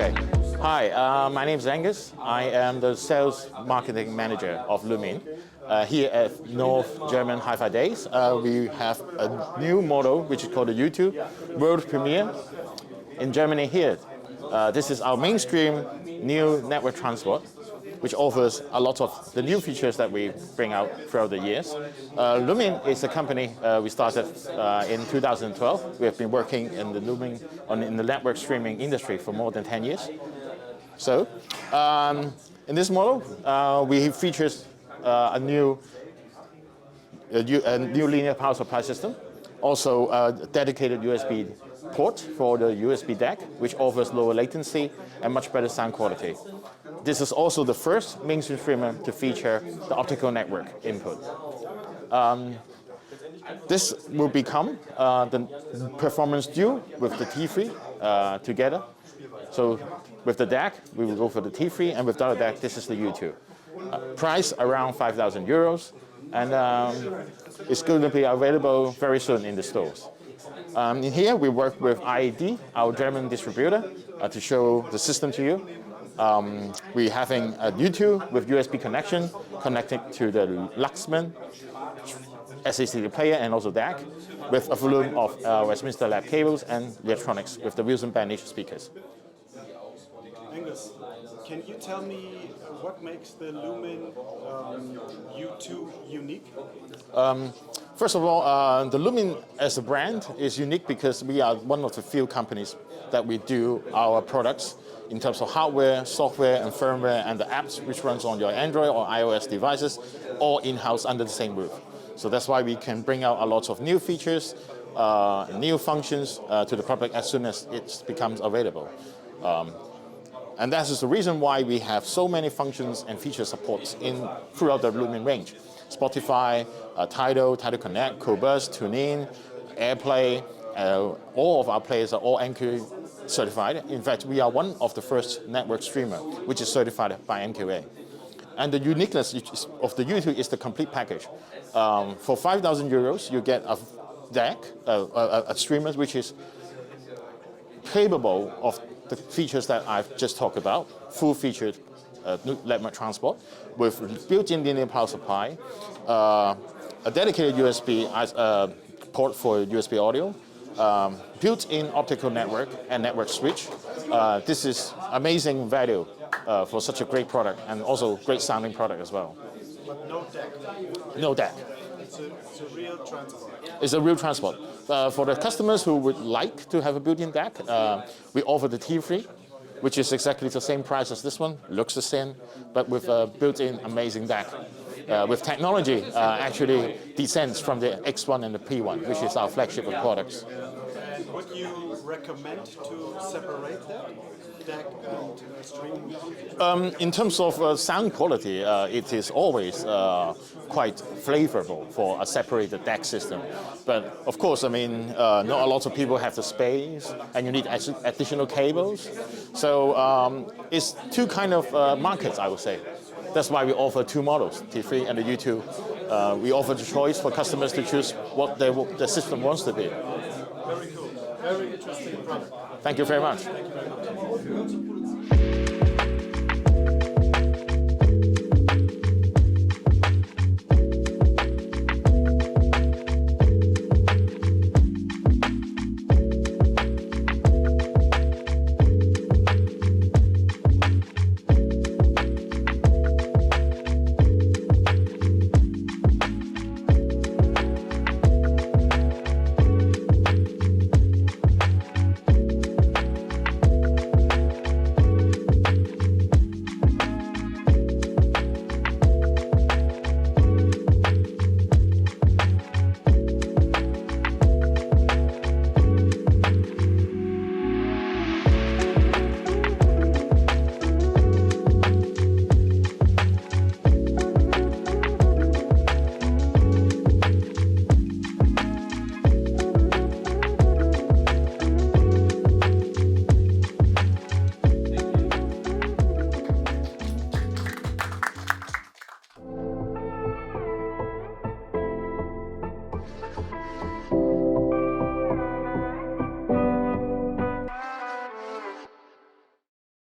Okay. Hi, my name is Angus. I am the sales marketing manager of Lumin. Here at North German Hi-Fi Days, we have a new model which is called the U2 World Premiere in Germany here. This is our mainstream new network transport, which offers a lot of the new features that we bring out throughout the years. Lumin is a company we started in 2012. We have been working in the in the network streaming industry for more than 10 years. So, in this model, we features a new linear power supply system, also a dedicated USB port for the USB DAC, which offers lower latency and much better sound quality. This is also the first mainstream streamer to feature the optical network input. This will become the performance duo with the T3 together. So with the DAC, we will go for the T3, and without the DAC, this is the U2. Price around 5,000 euros, and it's going to be available very soon in the stores. In here, we work with IAD, our German distributor, to show the system to you. We're having a U2 with USB connection connected to the Luxman SACD player and also DAC, with a volume of Westminster Lab cables and electronics with the Wilson Bandage speakers. Angus, can you tell me what makes the Lumin U2 unique? First of all, the Lumin as a brand is unique because we are one of the few companies that we do our products in terms of hardware, software, and firmware, and the apps which runs on your Android or iOS devices, all in-house under the same roof. So that's why we can bring out a lot of new features, new functions to the public as soon as it becomes available. And that is the reason why we have so many functions and feature supports throughout the Lumin range. Spotify, Tidal, Tidal Connect, Qobuz, TuneIn, AirPlay, all of our players are all MQA certified. In fact, we are one of the first network streamer which is certified by MQA. And the uniqueness of the U2 is the complete package. For 5,000 euros, you get a DAC, a streamer which is capable of the features that I've just talked about, full-featured network transport with built-in linear power supply, a dedicated USB port for USB audio, built-in optical network and network switch. This is amazing value for such a great product, and also great sounding product as well. But no DAC? No DAC. It's a real transport? It's a real transport. For the customers who would like to have a built-in DAC, we offer the T3, which is exactly the same price as this one, looks the same, but with a built-in amazing DAC. With technology actually descends from the X1 and the P1, which is our flagship of products. And would you recommend to separate them, DAC and streaming? In terms of sound quality, it is always quite flavorful for a separated DAC system. But of course, I mean, not a lot of people have the space, and you need additional cables. So it's two kind of markets, I would say. That's why we offer two models, T3 and the U2. We offer the choice for customers to choose what the system wants to be. Very cool. Very interesting product. Thank you very much. Thank you very much.